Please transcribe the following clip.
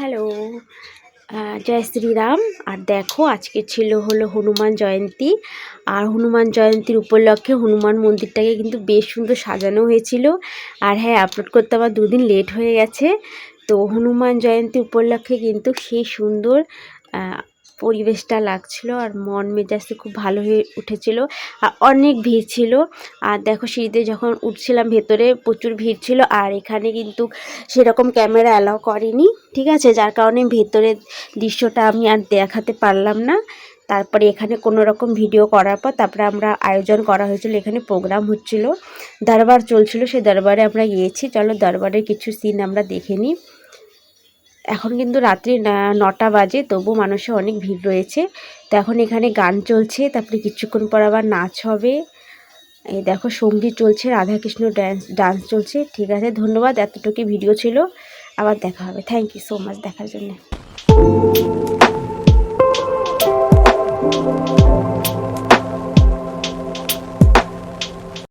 Hello, জয় শ্রীরাম। আর দেখো আজকে হলো হনুমান জয়ন্তী। আর হনুমান জয়ন্তীর উপলক্ষে হনুমান মন্দিরটাকে কিন্তু বেশ সুন্দর সাজানো হয়েছিল। আর হ্যাঁ, আপলোড করতে আমার 2 দিন লেট হয়ে গেছে। তো হনুমান জয়ন্তী উপলক্ষে কিন্তু সেই সুন্দর পরিবেশটা লাগছিল, আর মন মেজাজটা খুব ভালো হয়ে উঠেছিল। আর অনেক ভিড় ছিল। আর দেখো সিঁড়িতে যখন উঠছিলাম ভেতরে প্রচুর ভিড় ছিল। আর এখানে কিন্তু সেরকম ক্যামেরা অ্যালাউ করেনি, ঠিক আছে, যার কারণে ভেতরের দৃশ্যটা আমি আর দেখাতে পারলাম না। তারপরে এখানে কোনো রকম ভিডিও করার পর তারপরে আমরা আয়োজন করা হয়েছিল, এখানে প্রোগ্রাম হচ্ছিল, দরবার চলছিল, সেই দরবারে আমরা গিয়েছি। চলো দরবারের কিছু সিন আমরা দেখে নিই। এখন কিন্তু রাত্রি 9টা বাজে, তবু মানুষের অনেক ভিড় রয়েছে। তো এখন এখানে গান চলছে, তারপরে কিছুক্ষণ পর আবার নাচ হবে। এই দেখো সঙ্গীত চলছে, রাধাকৃষ্ণ ডান্স চলছে। ঠিক আছে, ধন্যবাদ, এতটুকু ভিডিও ছিল। আবার দেখা হবে। থ্যাংক ইউ সো মাচ দেখার জন্য।